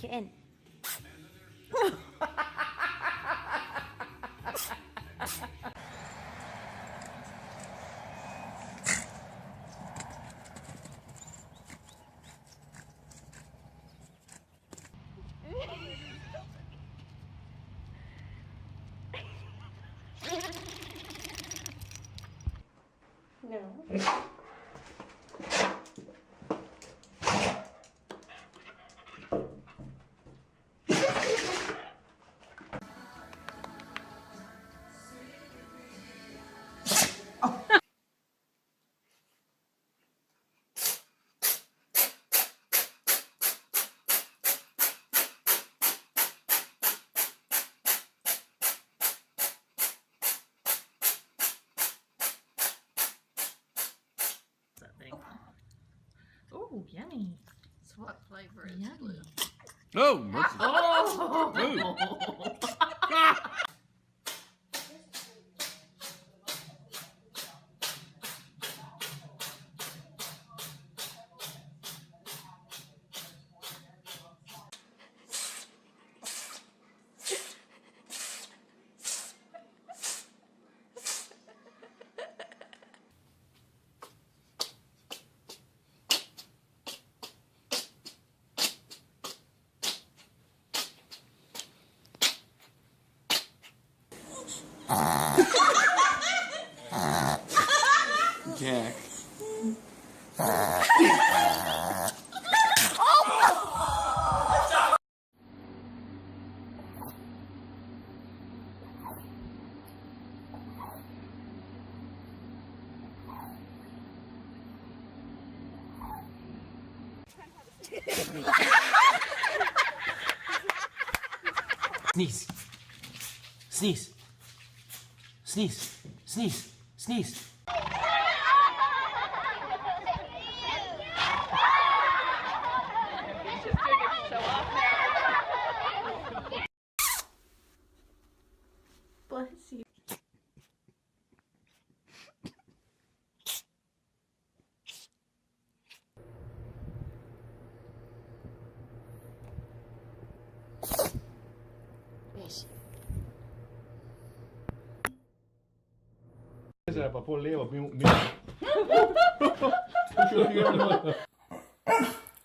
Kitten. No. Oh, yummy. So what flavor is Yummy. blue? Oh, mercy. Oh! Jack. Sneeze. Sneeze. Sneeze. Sneeze. Sneeze. Bless you.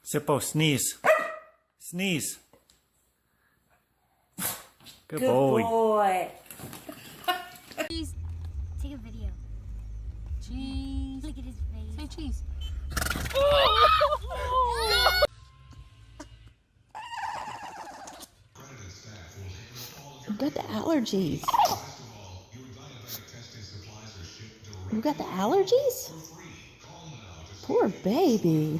Sippo, sneeze. Sneeze. Good boy. Boy. Cheese. Take a video. Cheese. Look at his face. Say cheese. Who got the allergies? Who got the allergies? Poor baby.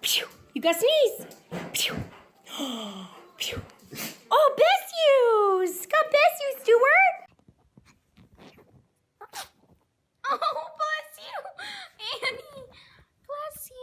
Pew. You got sneeze. Pew. Pew. Oh, Bess-Hughes. Got Bess-Hughes, Stuart. Oh, bless you, Annie. Bless you.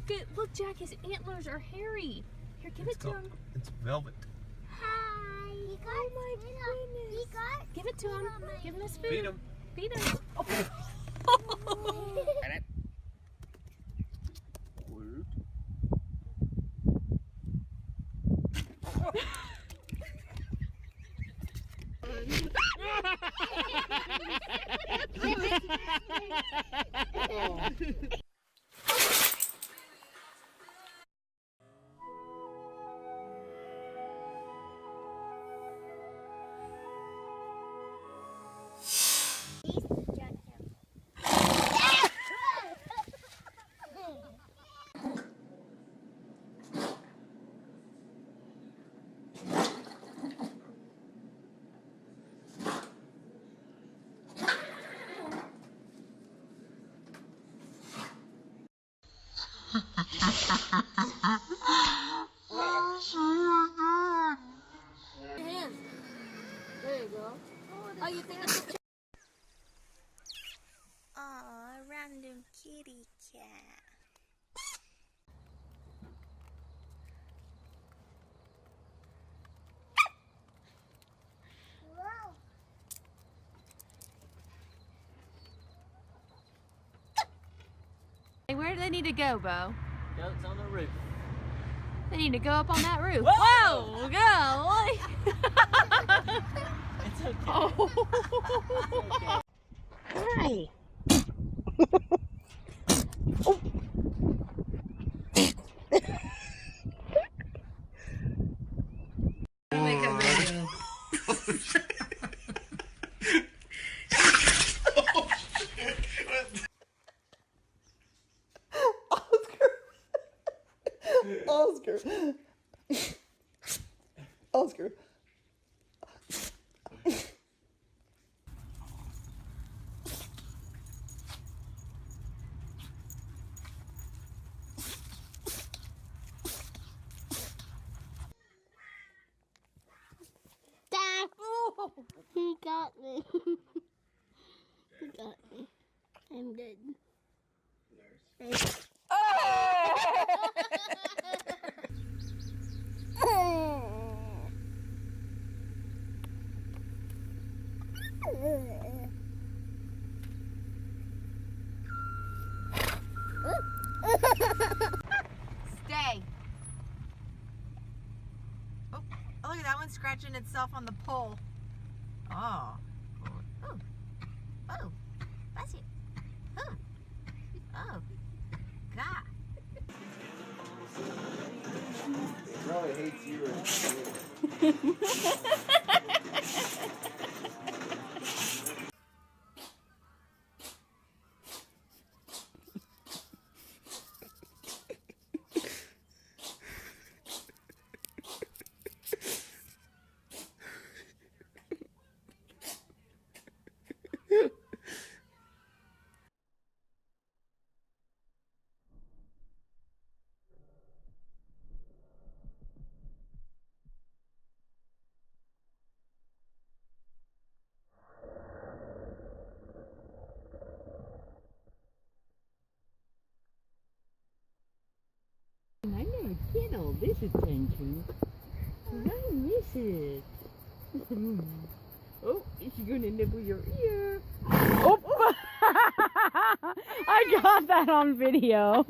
Good. Look, Jack, his antlers are hairy. Here, give it to him. It's velvet. Hi. He got, Oh my goodness. He got. Give it to him. Give him his food. Feed him. Feed him. Oh. Aw, random kitty cat. Hey, where do they need to go, Bo? Goats on the roof. They need to go up on that roof. Whoa! Golly! It's okay. Oh. Hi. Oscar. Oscar. Dad. He got me. He got me. I'm good. Stay. Oh, look at that one scratching itself on the pole. Oh. Oh. Oh. Bless you. Oh. Oh. God. He probably hates you right I never get all this attention. I miss it. Oh, is she gonna nibble your ear? Oh. I got that on video.